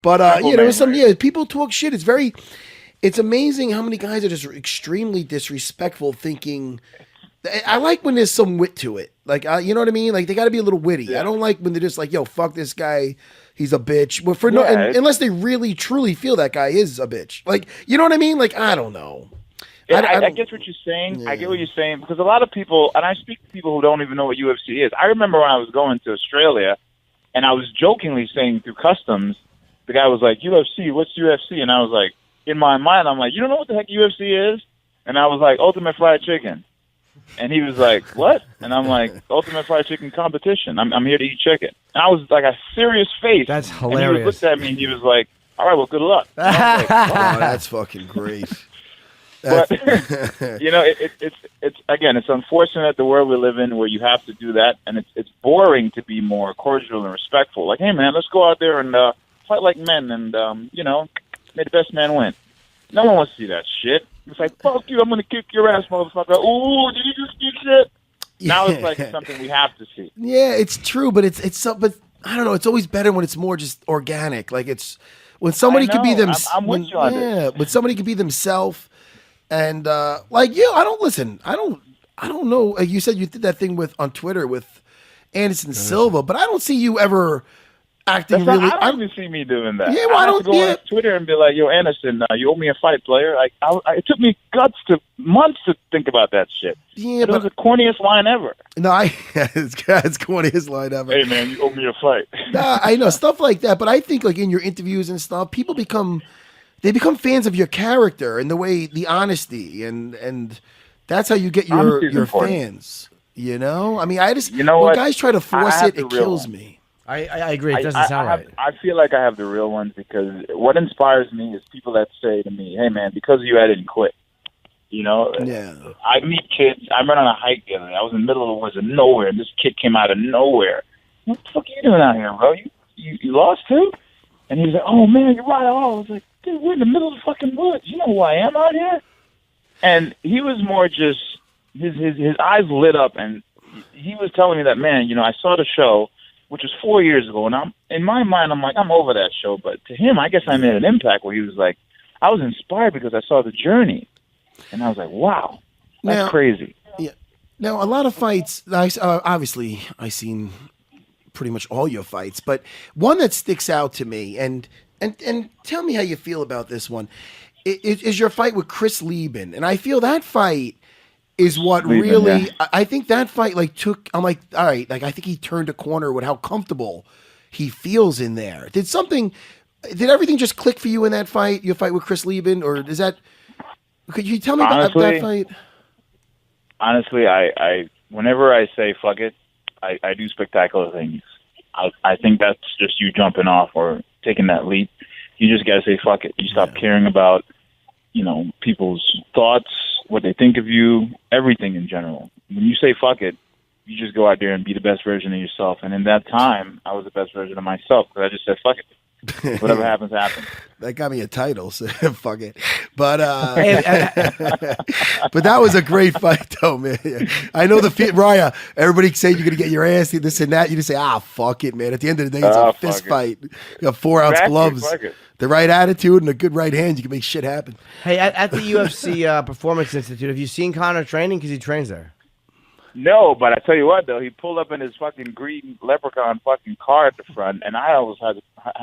But people talk shit. It's amazing how many guys are just extremely disrespectful, thinking. I like when there's some wit to it. Like, you know what I mean? Like, they got to be a little witty. Yeah. I don't like when they're just like, yo, fuck this guy. He's a bitch. But unless they really, truly feel that guy is a bitch. Like, you know what I mean? Like, I don't know. I get what you're saying. Yeah. I get what you're saying. Because a lot of people, and I speak to people who don't even know what UFC is. I remember when I was going to Australia, and I was jokingly saying through customs, the guy was like, UFC, what's UFC? And I was like, in my mind, I'm like, you don't know what the heck UFC is? And I was like, Ultimate Fried Chicken. And he was like, what? And I'm like, Ultimate Fried Chicken competition. I'm here to eat chicken. And I was like, a serious face. That's hilarious. And he looked at me and he was like, all right, well, good luck. Like, oh, that's fucking great. But, it's again, it's unfortunate the world we live in where you have to do that. And it's boring to be more cordial and respectful. Like, hey, man, let's go out there and fight like men and, may the best man win. No one wants to see that shit. It's like, fuck you, I'm going to kick your ass, motherfucker. Ooh, did you just get shit? Now it's like something we have to see. Yeah, it's true, but but I don't know. It's always better when it's more just organic. Like when somebody could be themselves. I'm with you on this. When somebody could be themselves, and I don't know. Like you said, you did that thing on Twitter with Anderson Silva, but I don't see you ever acting I really. don't even see me doing that. Yeah, well, I don't have to go on Twitter and be like, "Yo, Anderson, you owe me a fight, player." Like, it took me months to think about that shit. Yeah, it was the corniest line ever. No, it's corniest line ever. Hey, man, you owe me a fight. Nah, I know stuff like that, but I think like in your interviews and stuff, people become fans of your character and the honesty, and that's how you get your fans. You know, I mean, when guys try to force it kills me. I agree. It doesn't sound right. I feel like I have the real ones because what inspires me is people that say to me, hey, man, because of you, I didn't quit. You know? Yeah. I meet kids. I went on a hike the other day. I was in the middle of the woods of nowhere, and this kid came out of nowhere. What the fuck are you doing out here, bro? You lost too? And he was like, oh, man, you're right. I was like, dude, we're in the middle of the fucking woods. You know who I am out here? And he was more just, his eyes lit up, and he was telling me that, man, I saw the show, which was 4 years ago, and in my mind, I'm like, I'm over that show. But to him, I guess I made an impact where he was like, I was inspired because I saw the journey. And I was like, wow, that's crazy. Yeah. Now, a lot of fights, obviously, I've seen pretty much all your fights, but one that sticks out to me, and tell me how you feel about this one, is your fight with Chris Lieben. And I feel that fight is what really, I think that fight I'm like, all right, like I think he turned a corner with how comfortable he feels in there. Did everything just click for you in that fight, your fight with Chris Lieben, or could you tell me about that fight? Honestly, I whenever I say fuck it, I do spectacular things. I think that's just you jumping off or taking that leap. You just got to say fuck it. You stop caring about, people's thoughts, what they think of you, everything in general. When you say fuck it, you just go out there and be the best version of yourself. And in that time, I was the best version of myself because I just said fuck it. Whatever happens, happens. That got me a title, so fuck it. But but that was a great fight, though, man. I know Uriah, everybody say you're going to get your ass, this and that. You just say, fuck it, man. At the end of the day, it's a fist fight. You got 4-ounce gloves. The right attitude and a good right hand, you can make shit happen. Hey, at the UFC Performance Institute, have you seen Conor training? Because he trains there. No, but I tell you what, though, he pulled up in his fucking green leprechaun fucking car at the front, and I always had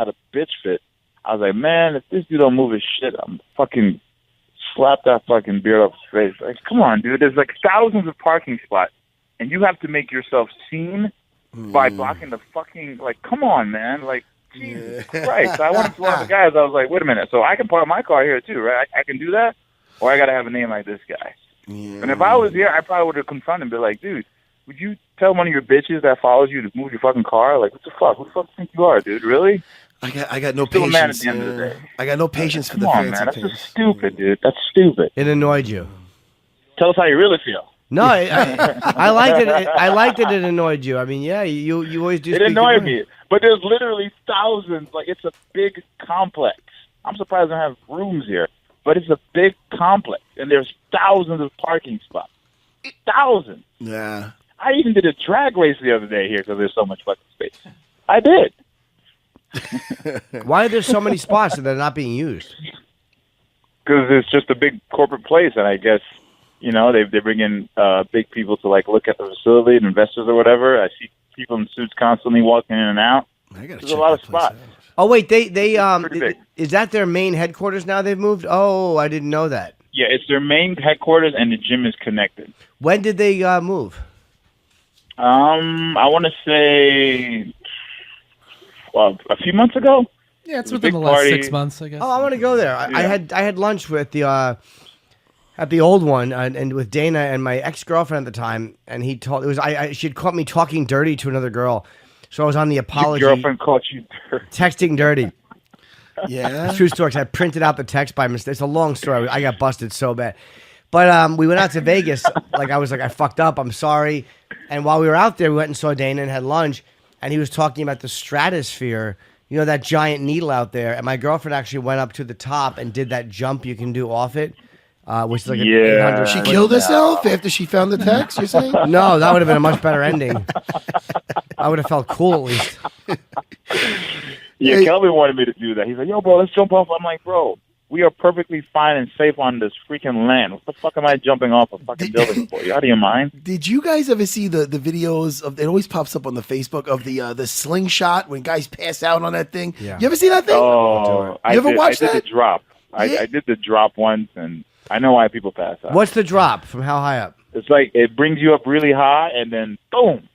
a bitch fit. I was like, man, if this dude don't move his shit, I'm fucking slap that fucking beard off his face. Like, come on, dude. There's like thousands of parking spots, and you have to make yourself seen by blocking the fucking, like, come on, man. Like, Jesus Christ. So I went to one of the guys. I was like, wait a minute. So I can park my car here, too, right? I can do that? Or I got to have a name like this guy? Yeah. And if I was here, I probably would have confronted him and be like, dude, would you tell one of your bitches that follows you to move your fucking car? Like, what the fuck? Who the fuck do you think you are, dude? Really? I got no patience. Man at the end of the day. I got no patience for the fancy man. That's just stupid, dude. That's stupid. It annoyed you. Tell us how you really feel. No, I liked it. I liked it. It annoyed you. I mean, yeah, you always do. It annoyed me, but there's literally thousands. Like, it's a big complex. I'm surprised I don't have rooms here, but it's a big complex, and there's thousands of parking spots. Thousands. Yeah. I even did a drag race the other day here because there's so much fucking space. I did. Why are there so many spots that are not being used? Because it's just a big corporate place, and I guess they bring in big people to like look at the facility and investors or whatever. I see people in suits constantly walking in and out. There's a lot of spots. Oh wait, they big. is that their main headquarters now? They've moved. Oh, I didn't know that. Yeah, it's their main headquarters, and the gym is connected. When did they move? I want to say, a few months ago. Yeah, it's within the last 6 months, I guess. Oh, I want to go there. I had lunch with the at the old one and with Dana and my ex-girlfriend at the time, and he told she had caught me talking dirty to another girl, so I was on the apology. Your girlfriend caught you dirty. Texting dirty. Yeah, true story. 'Cause I printed out the text by mistake. It's a long story. I got busted so bad. But we went out to Vegas. I was like, I fucked up. I'm sorry. And while we were out there, we went and saw Dana and had lunch. And he was talking about the stratosphere, that giant needle out there. And my girlfriend actually went up to the top and did that jump you can do off it, which is like 800. She killed herself after she found the text, you're saying? No, that would have been a much better ending. I would have felt cool at least. Yeah, Kelvin wanted me to do that. He's like, yo, bro, let's jump off. I'm like, bro, we are perfectly fine and safe on this freaking land. What the fuck am I jumping off a fucking building for? You out of your mind? Did you guys ever see the videos of? It always pops up on the Facebook of the slingshot when guys pass out on that thing. Yeah. You ever see that thing? Oh, you ever watch that? I did the drop. I did the drop once, and I know why people pass out. What's the drop? From how high up? It's like it brings you up really high, and then boom.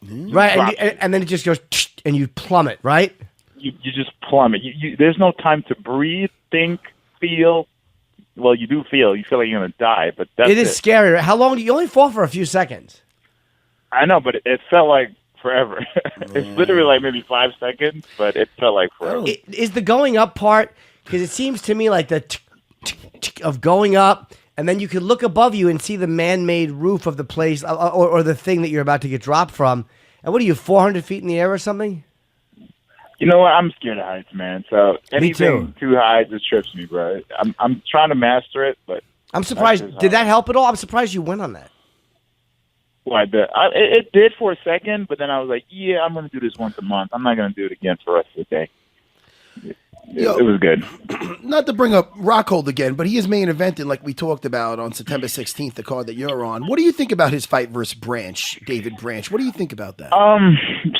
Right, and then it just goes, and you plummet, right? You just plummet. There's no time to breathe, think, feel. Well, you do feel. You feel like you're going to die, but that's it. It is scary. How long? You only fall for a few seconds. I know, but it felt like forever. It's literally like maybe 5 seconds, but it felt like forever. Is the going up part, because it seems to me like the of going up, and then you can look above you and see the man-made roof of the place or the thing that you're about to get dropped from. And what are you, 400 feet in the air or something? You know what? I'm scared of heights, man. So anything too high just trips me, bro. I'm trying to master it, but I'm surprised. Did that help at all? I'm surprised you went on that. Well, it did for a second, but then I was like, yeah, I'm going to do this once a month. I'm not going to do it again for the rest of the day. It was good. Not to bring up Rockhold again, but he is main eventing like we talked about on September 16th, the card that you're on. What do you think about his fight versus Branch, David Branch? What do you think about that?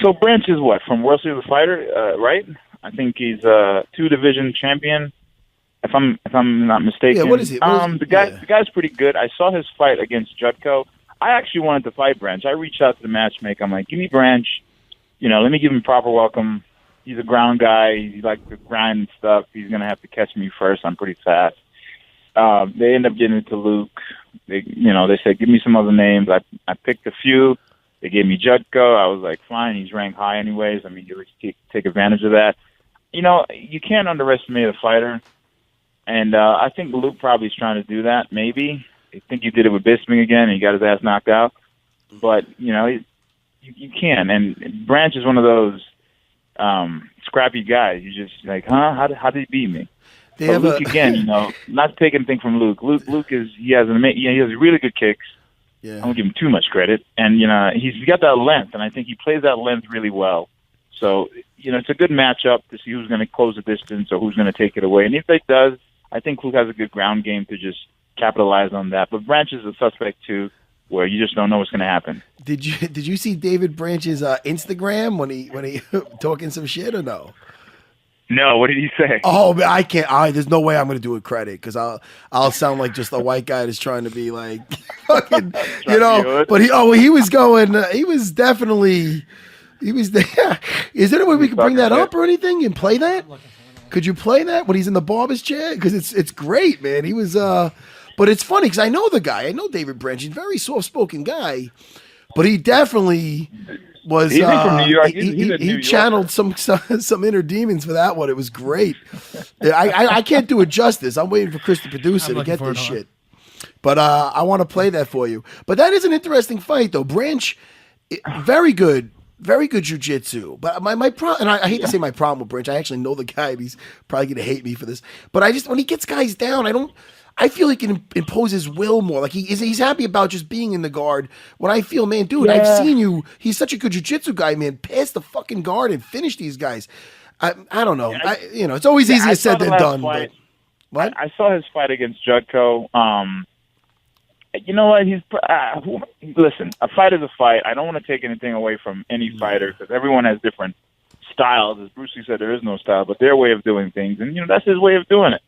So Branch is what, from World Series of Fighter, right? I think he's a 2-division champion, if I'm not mistaken. Yeah, what is he? The guy's pretty good. I saw his fight against Judko. I actually wanted to fight Branch. I reached out to the matchmaker. I'm like, give me Branch. Let me give him proper welcome. He's a ground guy. He likes to grind and stuff. He's going to have to catch me first. I'm pretty fast. They end up getting it to Luke. They said, give me some other names. I picked a few. They gave me Judko. I was like, fine. He's ranked high anyways. I mean, you take advantage of that. You can't underestimate a fighter. And I think Luke probably is trying to do that, maybe. I think he did it with Bisping again, and he got his ass knocked out. But, you can. And Branch is one of those scrappy guys. You just like, how did he beat me? Luke again, not to take anything from Luke. Luke he has really good kicks. Yeah. I don't give him too much credit, and he's got that length, and I think he plays that length really well. So it's a good matchup to see who's going to close the distance or who's going to take it away. And if they does, I think Luke has a good ground game to just capitalize on that. But Branch is a suspect too, where you just don't know what's going to happen. Did you see David Branch's Instagram when he talking some shit or no? No, what did he say? Oh, man, I can't. There's no way I'm going to do it credit because I'll sound like just a white guy that's trying to be like fucking, But he was going. He was definitely. He was there. Is there any way we could bring that up or anything and play that? Could you play that when he's in the barber's chair? Because it's great, man. He was. But it's funny because I know the guy. I know David Branch. He's a very soft-spoken guy, but he definitely was. He's from New York. He channeled some inner demons for that one. It was great. I can't do it justice. I'm waiting for Chris, the producer, to get this shit. But I want to play that for you. But that is an interesting fight, though. Branch, very good. Very good jiu-jitsu. But my problem, and I hate to say my problem with Branch, I actually know the guy, and he's probably going to hate me for this. But when he gets guys down, I feel he can impose his will more. Like he's happy about just being in the guard. When I feel, man, dude, I've seen you. He's such a good jiu-jitsu guy, man. Pass the fucking guard and finish these guys. I don't know. It's always easier said than done. But, what? I saw his fight against Judko. You know what? Listen, a fight is a fight. I don't want to take anything away from any fighter because everyone has different styles. As Bruce Lee said, there is no style, but their way of doing things, and that's his way of doing it.